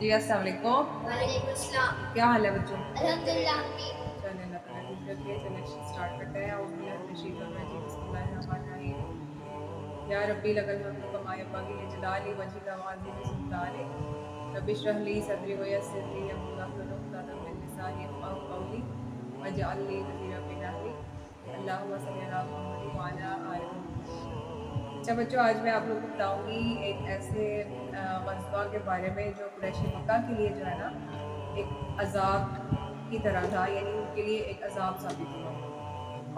جی السلام علیکم. وعلیکم السلام. کیا حال ہے بچوں؟ الحمدللہ ہم ٹھیک. چلیں اللہ تعالیٰ کی مدد ہے. چلیں اسٹارٹ کرتے ہیں. اعوذ باللہ من الشیطان الرجیم. بسم اللہ الرحمن الرحیم. یا ربی لک الحمد کما ینبغی لجلال وجهک وعظیم سلطانک. رب اشرح لی صدری ویسر لی امری واحلل عقدۃ من لسانی یفقهوا قولی واجعل لی وزیرا من اہلی. اللہم صلی علی محمد وعلی آل محمد. اچھا بچوں، آج میں آپ لوگوں کو بتاؤں گی ایک ایسے غزوہ کے بارے میں جو قریش مکہ کے لیے جو ہے نا ایک عذاب کی طرح تھا، یعنی ان کے لیے ایک عذاب ثابت ہوا.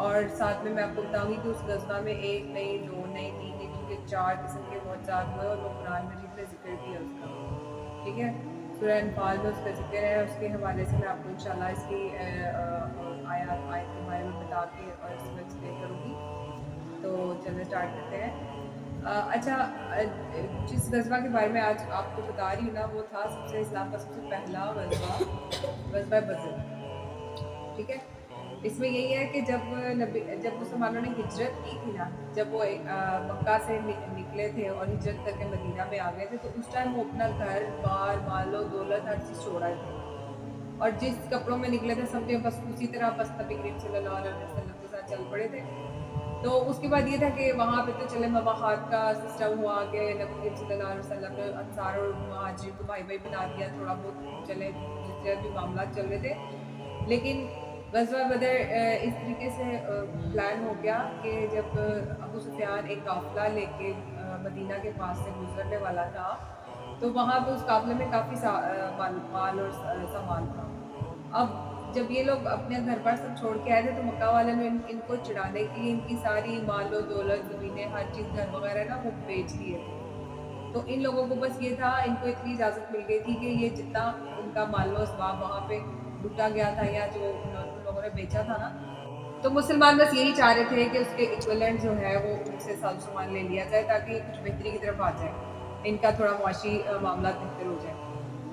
اور ساتھ میں آپ کو بتاؤں گی کہ اس غزوہ میں ایک نہیں، دو نہیں، تین نہیں، بلکہ 4 قسم کے معجزات ہوئے اور وہ قرآن مجید میں ذکر بھی ہے اس کا. ٹھیک ہے، سورہ انفال میں اس کا ذکر ہے. اس کے حوالے سے میں آپ کو انشاءاللہ اس کی آیت کے بارے میں بتا کے اور اس میں ایکسپلین کروں گی. تو چلیں اسٹارٹ کرتے ہیں. اچھا، جس غزوہ کے بارے میں آج آپ کو بتا رہی ہوں نا، وہ تھا سب سے اسلام کا سب سے پہلا غزوہ بدر. ٹھیک ہے، اس میں یہی ہے کہ جب مسلمانوں نے ہجرت کی تھی نا، جب وہ مکہ سے نکلے تھے اور ہجرت کر کے مدینہ میں آ گئے تھے، تو اس ٹائم وہ اپنا گھر بار، مال و دولت ہر چیز چھوڑ آئے تھے. اور جس کپڑوں میں نکلے تھے سمجھے بس اسی طرح بس نبی کریم صلی اللہ علیہ وسلم کے ساتھ چل پڑے تھے. تو اس کے بعد یہ تھا کہ وہاں پہ تو چلے مواخات کا سسٹم ہوا کہ نبی کریم صلی اللہ علیہ وسلم نے انصار اور مہاجرین کو بھائی بھائی بنا دیا. تھوڑا بہت چلے جس طرح بھی معاملات چل رہے تھے. لیکن غزوہ بدر اس طریقے سے پلان ہو گیا کہ جب ابو سفیان ایک قافلہ لے کے مدینہ کے پاس سے گزرنے والا تھا، تو وہاں پہ اس قافلے میں کافی مال اور سامان تھا. اب جب یہ لوگ اپنے گھر پر سب چھوڑ کے آئے تھے تو مکہ والے نے ان کو چڑھانے کے لیے ان کی ساری مال و دولت، زمینیں، ہر چیز، گھر وغیرہ نا وہ بیچ دیے تھے. تو ان لوگوں کو بس یہ تھا، ان کو اتنی اجازت مل گئی تھی کہ یہ جتنا ان کا مال و اسباب وہاں پہ لوٹا گیا تھا یا جو ان لوگوں نے بیچا تھا نا، تو مسلمان بس یہی چاہ رہے تھے کہ اس کے ایکویلنٹ جو ہے وہ ان سے ساز سامان لے لیا جائے تاکہ کچھ بہتری کی طرف آ جائے، ان کا تھوڑا معاشی معاملات بہتر ہو جائے.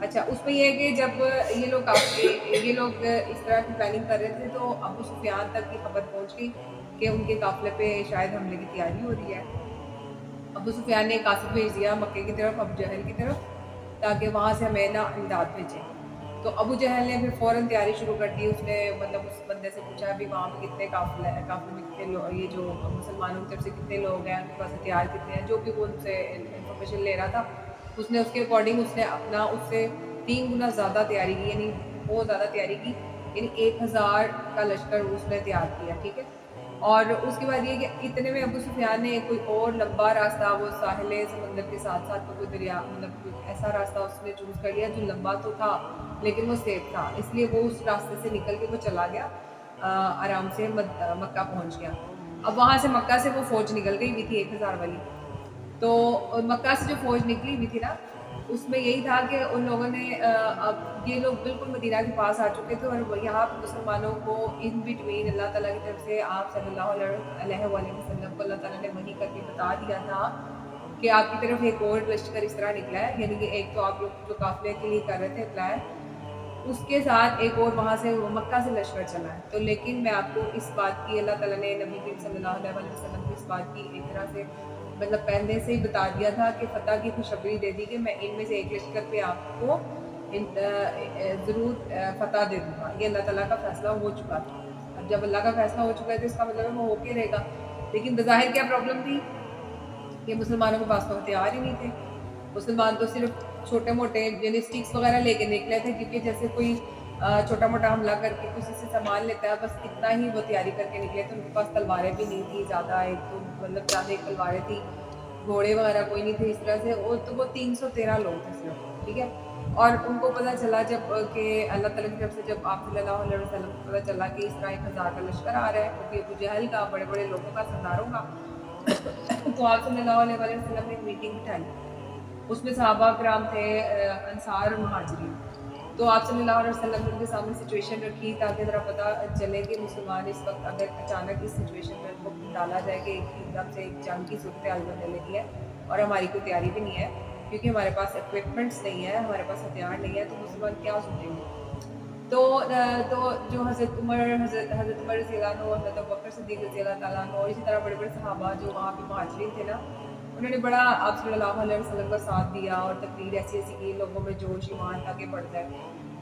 اچھا، اس میں یہ ہے کہ جب یہ لوگ اس طرح کی پلاننگ کر رہے تھے تو ابو سفیان تک کی خبر پہنچ گئی کہ ان کے قافلے پہ شاید حملے کی تیاری ہو رہی ہے. ابو سفیان نے ایک قاصد بھیج دیا مکے کی طرف، ابو جہل کی طرف، تاکہ وہاں سے ہمیں نا امداد بھیجے. تو ابو جہل نے پھر فوراً تیاری شروع کر دی. اس نے مطلب اس بندے سے پوچھا بھی وہاں پہ کتنے قافلے میں کتنے لوگ، یہ جو مسلمانوں کی طرف سے کتنے لوگ ہیں، ان کے پاس ہتھیار کتنے ہیں، جو بھی وہ ان سے انفارمیشن لے رہا تھا. اس نے اس کے اکارڈنگ اس نے اپنا اس سے 3 گنا زیادہ تیاری کی، یعنی بہت زیادہ تیاری کی، یعنی 1000 کا لشکر اس نے تیار کیا. ٹھیک ہے، اور اس کے بعد یہ کہ اتنے میں ابو سفیان نے کوئی اور لمبا راستہ، وہ ساحل سمندر کے ساتھ ساتھ کوئی دریا، مطلب کوئی ایسا راستہ اس نے چوز کر لیا جو لمبا تو تھا لیکن وہ سیف تھا. اس لیے وہ اس راستے سے نکل کے وہ چلا گیا، آرام سے مکہ پہنچ گیا. اب وہاں سے مکہ سے وہ فوج نکل گئی ہوئی تھی 1000 والی. تو مکہ سے جو فوج نکلی ہوئی تھی نا، اس میں یہی تھا کہ ان لوگوں نے اب یہ لوگ بالکل مدینہ کے پاس آ چکے تھے اور یہاں پہ مسلمانوں کو ان بٹوین اللہ تعالیٰ کی طرف سے آپ صلی اللہ علیہ وسلم کو اللہ تعالیٰ نے وحی کر کے بتا دیا تھا کہ آپ کی طرف ایک اور لشکر اس طرح نکلا ہے. یعنی کہ ایک تو آپ لوگ جو قافلے کے لیے کر رہے تھے اپلائی، اس کے ساتھ ایک اور وہاں سے مکہ سے لشکر چلا ہے. تو لیکن میں آپ کو اس بات کی، اللہ تعالیٰ نے نبی کریم صلی اللہ علیہ وسلم کو اس بات کی ایک طرح سے مطلب پہلے سے ہی بتا دیا تھا کہ فتح کی خوشخبری دے دی کہ میں ان میں سے ایک لشکر پہ آپ کو ضرور فتح دے دوں گا. یہ اللہ تعالیٰ کا فیصلہ ہو چکا تھا. اب جب اللہ کا فیصلہ ہو چکا ہے تو اس کا مطلب وہ ہو کے رہے گا. لیکن بظاہر کیا پرابلم تھی کہ مسلمانوں کے پاس تو ہتھیار ہی نہیں تھے. مسلمان تو صرف چھوٹے موٹے یعنی اسٹکس وغیرہ لے کے نکلے تھے، کیونکہ جیسے کوئی چھوٹا موٹا حملہ کر کے کسی سے سامان لیتا ہے، بس اتنا ہی وہ تیاری کر کے نکلے تھے. ان کے پاس تلواریں بھی نہیں تھی زیادہ، ایک تو مطلب زیادہ ایک تلواریں تھی، گھوڑے وغیرہ کوئی نہیں تھے اس طرح سے. تو وہ 313 لوگ تھے صرف. ٹھیک ہے، اور ان کو پتہ چلا جب کہ اللہ تعالیٰ کی طرف سے جب آپ صلی اللہ علیہ وسلم کو پتہ چلا کہ اس طرح 1000 کا لشکر آ رہا ہے، وہ بھی ابو جہل کا، بڑے بڑے لوگوں کا، سرداروں کا. تو آپ صلی اللہ علیہ وسلم نے ایک میٹنگ بٹھائی. اس میں صحابہ کرام تھے، انصار اور مہاجرین. تو آپ صلی اللہ علیہ وسلم نے ان کے سامنے سچویشن رکھی تاکہ ذرا پتہ چلے کہ مسلمان اس وقت اگر اچانک اس سچویشن میں ان کو ڈالا جائے کہ ایک دم سے ایک جنگ کی صورتحال بننے لگی ہے اور ہماری کوئی تیاری بھی نہیں ہے، کیونکہ ہمارے پاس اکوپمنٹس نہیں ہے، ہمارے پاس ہتھیار نہیں ہے، تو مسلمان کیا سوچیں گے. تو جو حضرت عمر رضی اللہ عنہ، حضرت ابوبکر صدیق رضی اللہ تعالیٰ عنہ، اور اسی طرح بڑے بڑے صحابہ جو وہاں پہ مہاجرین تھے نا، انہوں نے بڑا آپ صلی اللہ علیہ وسلم کا ساتھ دیا اور تقریر ایسی ایسی کی لوگوں میں جوش ایمان آگے بڑھتا ہے،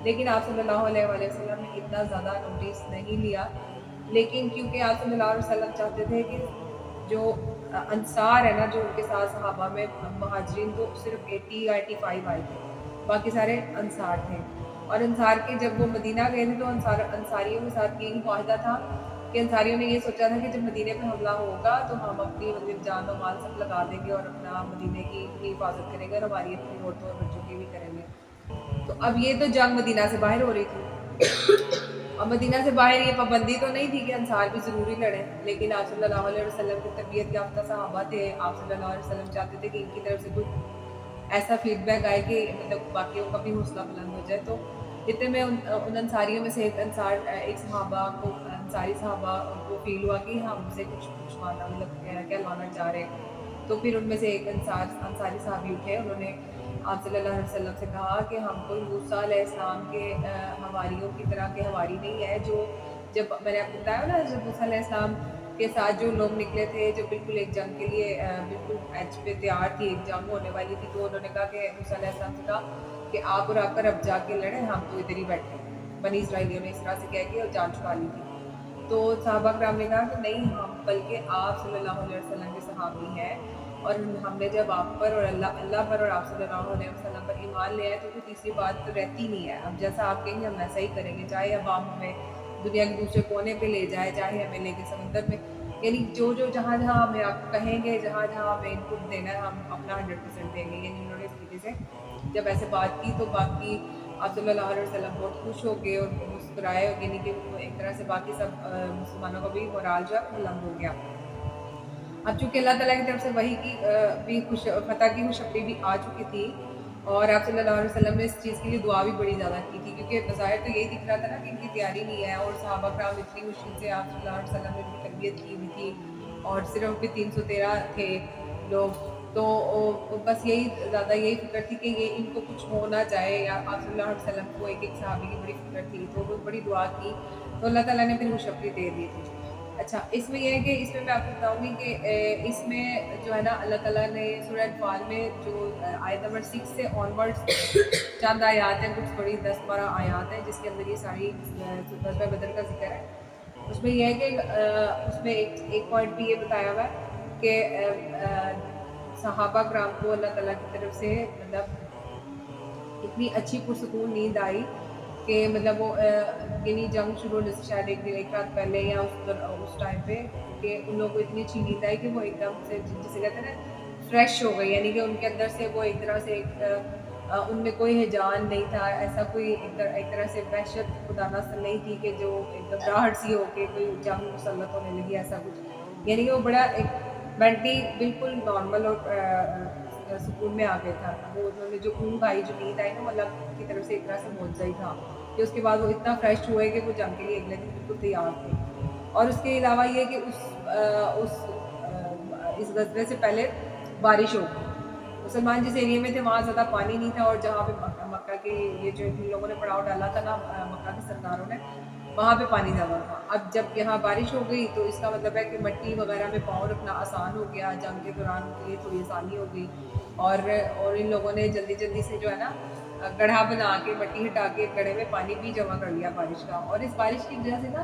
لیکن آپ صلی اللہ علیہ وسلم نے اتنا زیادہ نوٹس نہیں لیا. لیکن کیونکہ آپ صلی اللہ علیہ وسلم چاہتے تھے کہ جو انصار ہے نا، جو ان کے ساتھ صحابہ میں مہاجرین تو صرف 80 یا 85 آئے تھے، باقی سارے انصار تھے. اور انصار کے جب وہ مدینہ گئے تھے تو انصاریوں کے ساتھ یہی معاہدہ تھا کہ انصاریوں نے یہ سوچا تھا کہ جب مدینے پہ حملہ ہوگا تو ہم اپنی مطلب جان و مال سب لگا دیں گے اور اپنا مدینے کی بھی حفاظت کریں گے اور ہماری اپنی عورتوں اور بچوں کی بھی کریں گے. تو اب یہ تو جنگ مدینہ سے باہر ہو رہی تھی. اب مدینہ سے باہر یہ پابندی تو نہیں تھی کہ انصار بھی ضروری لڑیں، لیکن آپ صلی اللہ علیہ وسلم کی تربیت یافتہ صحابہ تھے. آپ صلی اللہ علیہ وسلم چاہتے تھے کہ ان کی طرف سے کوئی ایسا فیڈ بیک آئے کہ مطلب باقیوں کا بھی حوصلہ بلند ہو جائے. تو اتنے میں ان انصاریوں میں سے ایک صحابہ کو انصاری صحابہ کو فیل ہوا کہ ہم سے کچھ پوچھوانا مطلب کہلوانا چاہ رہے ہیں. تو پھر ان میں سے ایک انصاری صحابی اٹھے، انہوں نے آپ صلی اللہ علیہ وسلم سے کہا کہ ہم کوئی موسیٰ علیہ السلام کے حواریوں کی طرح کے حواری نہیں ہے. جو جب میں نے آپ کو بتایا نا، جب موسیٰ علیہ السلام کے ساتھ جو لوگ نکلے تھے جو بالکل ایک جنگ کے لیے بالکل ایج پہ تیار تھی، ایک جنگ ہونے والی تھی، تو انہوں نے کہا کہ موسیٰ علیہ السلام سے کہا کہ آپ اور آپ کا رب جا کے لڑیں، ہم تو ادھر ہی بیٹھے. بنی اسرائیلیوں نے اس طرح سے کہہ کے اور جان چھڑا لی تھی. تو صحابہ کرام نے کہا کہ نہیں، ہم بلکہ آپ صلی اللہ علیہ وسلم کے صحابی ہیں، اور ہم نے جب آپ پر اور اللہ پر اور آپ صلی اللہ علیہ وسلم پر ایمان لے آئے تو کوئی تیسری بات تو رہتی نہیں ہے. اب جیسا آپ کہیں گے ہم ویسا ہی کریں گے، چاہے اب آپ ہمیں دنیا کے دوسرے کونے پہ لے جائے، چاہے ہمیں لے کے سمندر میں، یعنی جو جہاں جہاں ہمیں آپ کہیں گے، جہاں جہاں ہمیں ان پٹ دینا ہے، ہم اپنا 100% دیں گے. یعنی انہوں نے اس طریقے سے جب ایسے بات کی تو باقی آپ صلی اللہ علیہ وسلم بہت خوش ہو گئے اور مسکرائے، یعنی کہ ایک طرح سے باقی سب مسلمانوں کا بھی مورال جو ہے بلند ہو گیا. اب چونکہ اللہ تعالیٰ کی طرف سے وحی کی بھی فتح کی خوشخبری بھی آ چکی تھی، اور آپ صلی اللہ علیہ وسلم نے اس چیز کے لیے دعا بھی بڑی زیادہ کی تھی، کیونکہ بظاہر تو یہی دکھ رہا تھا نا کہ ان کی تیاری نہیں ہے، اور صحابہ کرام اتنی مشکل سے آپ صلی اللہ علیہ وسلم نے ان کی تربیت کی ہوئی تھی، اور صرف بھی 313 تھے لوگ. تو بس یہی فکر تھی کہ یہ ان کو کچھ ہو نہ جائے، یا آپ صلی اللہ علیہ وسلم کو ایک صحابی کی بڑی فکر تھی، تو وہ بڑی دعا کی تو اللہ تعالیٰ نے پھر خوشخبری دے دی تھی. اچھا، اس میں یہ ہے کہ اس میں آپ کو بتاؤں گی کہ اس میں جو ہے نا اللہ تعالیٰ نے سورہ انفال میں جو آیت نمبر 6 سے آنورڈس چند آیات ہیں، کچھ بڑی 10-12 آیات ہیں جس کے اندر یہ ساری غزوہ بدر کا ذکر ہے. اس میں یہ ہے کہ اس میں ایک پوائنٹ بھی یہ بتایا ہوا ہے کہ صحابہ کرام کو اللہ تعالیٰ کی طرف سے مطلب اتنی اچھی پرسکون نیند آئی کہ مطلب وہ یعنی جنگ شروع ہونے سے شاید ایک رات پہلے یا اس ٹائم پہ کہ ان لوگوں کو اتنی اچھی نیند آئی کہ وہ ایک دم سے جسے کہتے ہیں نا فریش ہو گئی، یعنی کہ ان کے اندر سے وہ ایک طرح سے ان میں کوئی ہیجان نہیں تھا، ایسا کوئی ایک طرح سے وحشت خدا نصر نہیں تھی کہ جو ایک دم راہٹ سی ہو کے کوئی جنگ مسلط ہونے لگی، ایسا کچھ. یعنی کہ وہ بڑا ایک مینٹلی بالکل نارمل اور سکون میں آ گیا تھا. وہ انہوں نے جو اونگ آئی، جو نیند آئی نا، وہ اللہ کی طرف سے ایک طرح سے معجزہ ہی تھا کہ اس کے بعد وہ اتنا فریش ہوئے کہ وہ جنگ کے لیے اگلے دن بالکل تیار تھے. اور اس کے علاوہ یہ کہ اس غزوے سے پہلے بارش ہو گئی. مسلمان جس ایریے میں تھے وہاں زیادہ پانی نہیں تھا، اور جہاں پہ مکہ کے یہ جو ان لوگوں نے پڑاؤ ڈالا تھا نا مکہ کے سرداروں نے، وہاں پہ پانی زیادہ تھا. اب جب یہاں بارش ہو گئی تو اس کا مطلب ہے کہ مٹی وغیرہ میں پاؤں رکھنا آسان ہو گیا، جنگ کے دوران کے لیے تھوڑی آسانی ہو گئی. اور ان لوگوں نے جلدی سے جو ہے نا گڑھا بنا کے مٹی ہٹا کے گڑھے میں پانی بھی جمع کر لیا بارش کا. اور اس بارش کی وجہ سے نا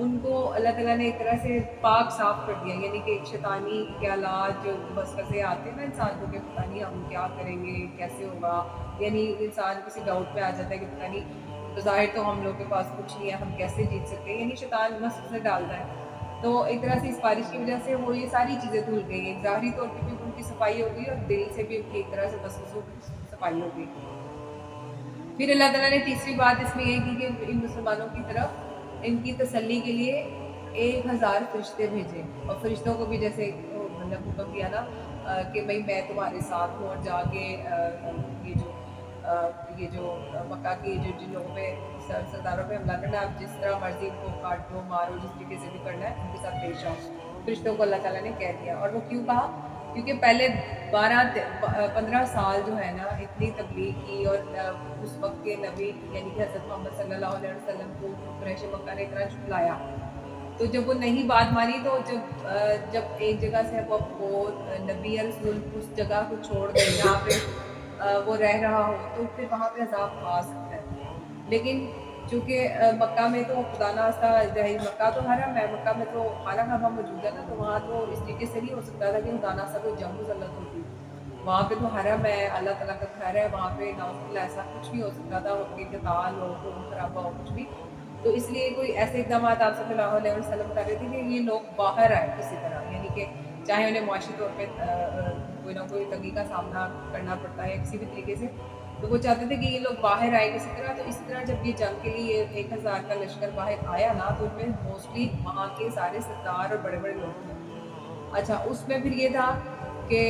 ان کو اللہ تعالیٰ نے ایک طرح سے پاک صاف کر دیا، یعنی کہ شیطانی خیالات جو وسوسے آتے ہیں نا انسان کو کہ پتہ نہیں ہم کیا کریں گے، کیسے ہوگا، یعنی انسان کسی ڈاؤٹ میں آ جاتا ہے کہ پتہ نہیں بظاہر تو ہم لوگ کے پاس کچھ نہیں ہے، ہم کیسے جیت سکتے ہیں، یعنی شیطان وسوسے ڈالتا ہے. تو ایک طرح سے اس بارش کی وجہ سے وہ یہ ساری چیزیں دھل گئی ہیں، ظاہری طور پہ بھی ان کی صفائی ہو گئی اور دل سے بھی ان کی ایک طرح سے وسوسوں کی صفائی ہو گئی. پھر اللہ تعالیٰ نے تیسری بات اس میں یہ کی کہ ان مسلمانوں کی طرف ان کی تسلی کے لیے 1000 فرشتے بھیجے، اور فرشتوں کو بھی جیسے مطلب حکم دیا نا کہ بھائی میں تمہارے ساتھ ہوں، اور جا کے یہ جو مکہ کی جن لوگوں پہ سرداروں پہ حملہ کرنا ہے، آپ جس طرح مرضی ان کو کاٹو مارو، جس طریقے سے بھی کرنا ہے ان کے ساتھ پیش آؤ. فرشتوں کو اللہ تعالیٰ نے کہہ دیا. اور وہ کیوں کہا؟ کیونکہ پہلے 15 سال جو ہے نا اتنی تبلیغ کی، اور اس وقت کے نبی یعنی کہ حضرت محمد صلی اللہ علیہ وسلم کو قریش مکہ نے اتنا جھٹلایا تو جب وہ نہیں بات مانی تو جب ایک جگہ سے وہ نبی رسول اس جگہ کو چھوڑ دے جہاں پہ وہ رہ رہا ہو تو پھر وہاں پہ عذاب آ سکتا ہے. لیکن چونکہ مکہ میں تو خدا ناخواستہ مکہ تو حرم ہے, مکہ میں تو خانہ کعبہ موجود ہے نا, تو وہاں تو اس طریقے سے نہیں ہو سکتا تھا کہ خدا ناخواستہ کوئی جنگ مسلط ہوتی. وہاں پہ تو حرم ہے, اللہ تعالیٰ کا گھر ہے, وہاں پہ نعوذ باللہ ایسا کچھ نہیں ہو سکتا تھا کہ قتال ہو, خون خرابہ ہو, کچھ بھی. تو اس لیے کوئی ایسے اقدامات آپ صلی اللہ علیہ وسلم کر رہے تھے کہ یہ لوگ باہر آئے کسی طرح, یعنی کہ چاہے انہیں معاشی طور پہ کوئی نہ کوئی تنگی کا سامنا کرنا پڑتا ہے کسی بھی طریقے سے, تو وہ چاہتے تھے کہ یہ لوگ باہر آئے کسی طرح. تو اسی طرح جب یہ جنگ کے لیے 1000 کا لشکر باہر آیا نا, تو ان میں موسٹلی وہاں کے سارے سردار اور بڑے بڑے لوگ تھے. اچھا, اس میں پھر یہ تھا کہ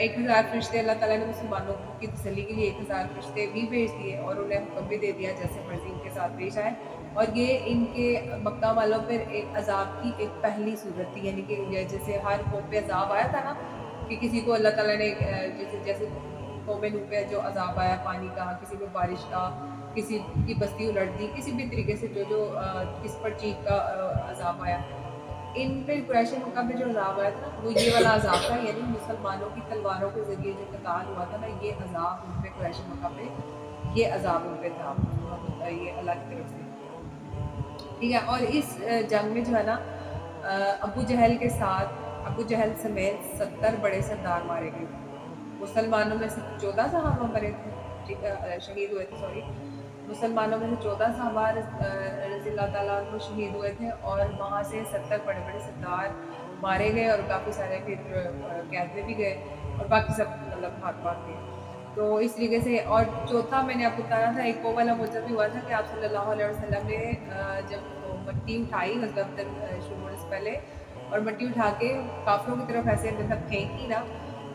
1000 فرشتے اللہ تعالیٰ نے مسلمانوں کی تسلی کے لیے 1000 فرشتے بھی بھیج دیے اور انہیں حکم بھی دے دیا جیسے مرضی ان کے ساتھ پیش آئے. اور یہ ان کے مکہ والوں پر ایک عذاب کی ایک پہلی صورت تھی, یعنی کہ جیسے ہر قوم پہ عذاب آیا تھا نا کہ کسی کو اللہ تعالیٰ نے جیسے قوم نوح پہ جو عذاب آیا پانی کا, کسی کو بارش کا, کسی کی بستی الٹ دی, کسی بھی طریقے سے جو کس پر چیخ کا عذاب آیا, ان پہ قریش مکہ پہ جو عذاب آیا تھا نا وہ یہ والا عذاب تھا. یعنی مسلمانوں کی تلواروں کے ذریعے جو قتال ہوا تھا نا, یہ عذاب ان پہ قریش مکہ پہ یہ عذاب ان پہ تھا, یہ اللہ کی طرف سے, ٹھیک ہے. اور اس جنگ میں جو ہے نا ابو جہل کے ساتھ ابو جہل سمیت 70 بڑے سردار مارے گئے تھے. مسلمانوں میں سے 14 صحابہ مرے تھے, ٹھیک ہے, شہید ہوئے تھے, سوری, مسلمانوں میں سے 14 صحابہ رضی اللہ تعالیٰ عنہ شہید ہوئے تھے, اور وہاں سے 70 بڑے بڑے سردار مارے گئے, اور کافی سارے پھر قید میں بھی گئے, اور باقی سب مطلب بھاگ گئے. تو اس طریقے سے. اور چوتھا میں نے آپ کو بتایا تھا, ایک وہ والا معجزہ بھی ہوا تھا کہ آپ صلی اللہ علیہ وسلم نے جب مٹی اٹھائی مطلب شروع ہونے سے پہلے, اور مٹی اٹھا کے کافروں کی طرف ایسے مطلب پھینکی نا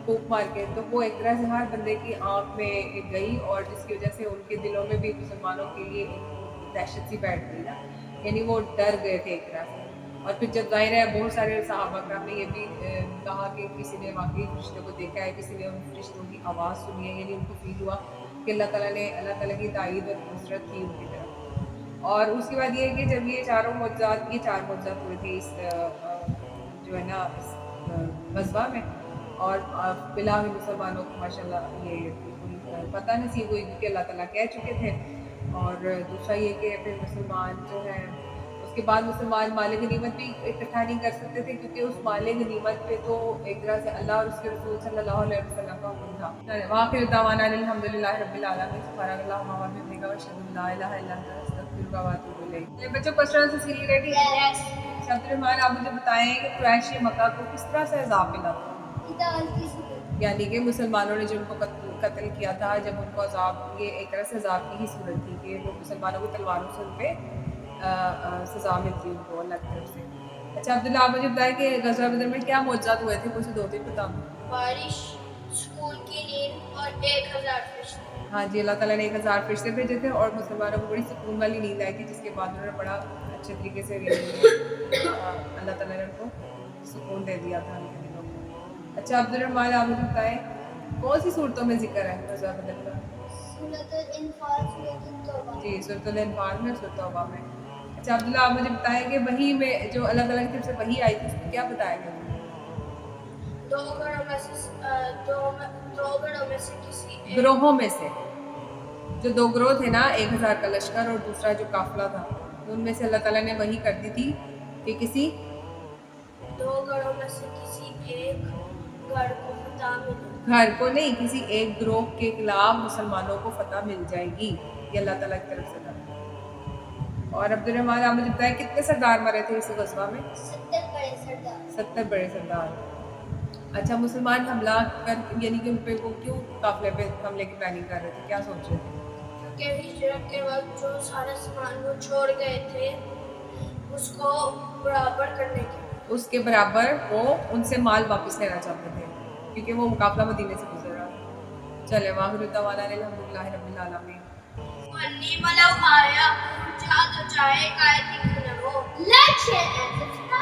پھونک مار کے, تو وہ ایک طرح سے ہر بندے کی آنکھ میں گئی, اور جس کی وجہ سے ان کے دلوں میں بھی مسلمانوں کے لیے ایک دہشت سی بیٹھ گئی نا, یعنی وہ ڈر گئے تھے ایک طرح سے. اور پھر جب ظاہر ہے بہت سارے صحابہ کرام نے یہ بھی کہا کہ کسی نے واقعی فرشتوں کو دیکھا ہے, کسی نے ان فرشتوں کی آواز سنی ہے, یعنی ان کو فیل ہوا کہ اللہ تعالیٰ کی تائید اور نصرت تھی ان کی طرف. اور اس کے بعد یہ ہے کہ جب یہ 4 معجزات ہوئے تھے اس جو ہے نا اس غزوہ میں, اور بلا میں مسلمانوں کو ماشاءاللہ یہ پتہ نصیب ہوئی کیونکہ اللہ تعالیٰ کہہ چکے تھے. اور دوسرا یہ کہ پھر مسلمان جو ہے اس کے بعد مسلمان مال غنیمت بھی اکٹھا نہیں کر سکتے تھے, کیونکہ اس مال غنیمت پہ تو ایک طرح سے اللہ اور اس کے رسول صلی اللہ علیہ وسلم کا حکم تھا. وآخر دعوانا الحمدللہ رب العالمین, سبحانک اللہم و بحمدک, اشہد ان لا الہ الا انت, استغفرک و اتوب الیک. بچوں کوسچن سے سیریز ریڈی ہے؟ عبد الرحمن, آپ مجھے بتائیں کہ قریش مکہ کو کس طرح سے عذاب ملا تھا؟ یعنی کہ مسلمانوں نے جو ان کو قتل کیا تھا, جب ان کو عذاب, یہ ایک طرح سے عذاب کی ہی صورت تھی کہ وہ مسلمانوں کی تلواروں سے ان پہ سزا ملتی ان کو اللہ کی طرف سے. اچھا عبداللہ, آپ مجھے بتائیں کہ غزوہ بدر میں کیا معجزات ہوئے تھے, کچھ 2-3 بتا دو. بارش, سکول کی نیند اور 1000 فرشتے. ہاں جی, اللہ تعالیٰ نے 1000 فرشتے بھیجے تھے, اور مسلمانوں کو بڑی سکون والی نیند آئی تھی, جس کے بعد انہوں نے بڑا اچھے طریقے سے اللہ تعالیٰ نے ان کو سکون دے دیا تھا ان کے دلوں کو. اچھا عبد الرحمن, آپ مجھے بتائیں کون سی صورتوں میں ذکر ہے غزوہ بدر کا؟ سورۃ الانفال, سورۃ التوبہ. جی, سورۃ الانفال میں, سورۃ توبہ میں. اچھا عبداللہ, آپ مجھے بتائیں کہ وحی میں جو اللہ تعالیٰ کی طرف سے وحی آئی تھی اس میں کیا بتایا گیا تھا؟ 2 گروہوں میں سے کسی ایک. گروہوں میں سے جو 2 گروہ تھے نا, 1000 کا لشکر اور دوسرا جو قافلہ تھا, ان میں سے اللہ تعالیٰ نے وحی کر دی تھی کہ کسی 2 گروہوں میں سے کسی ایک گھر کو فتح ملے. گھر کو نہیں, کسی ایک گروہ کے خلاف مسلمانوں کو فتح مل جائے گی, یہ اللہ تعالیٰ کی طرف سے تھا. اور عبد الرحمن, آپ مجھے بتائیں کتنے سردار مرے تھے اس غزوہ میں؟ 70 بڑے سردار. 70 بڑے سردار. اچھا, مسلمان حملہ کر, یعنی کہ ان پہ وہ کیوں قافلے پہ حملے کی پلاننگ کر رہے تھے, کیا سوچ رہے تھے؟ کیونکہ ہجرت کے وقت جو سارا سامان وہ چھوڑ گئے تھے اس کو برابر کرنے کے, اس کے برابر وہ ان سے مال واپس لینا چاہتے تھے, کیونکہ وہ مقابلہ مدینے سے گزر رہا تھا. چلے, وآخر دعوانا الحمدللہ رب العالمین. انی ولو آیا, جہاں تو چاہے قائد کی کیوں نہ ہو. Like, share and subscribe.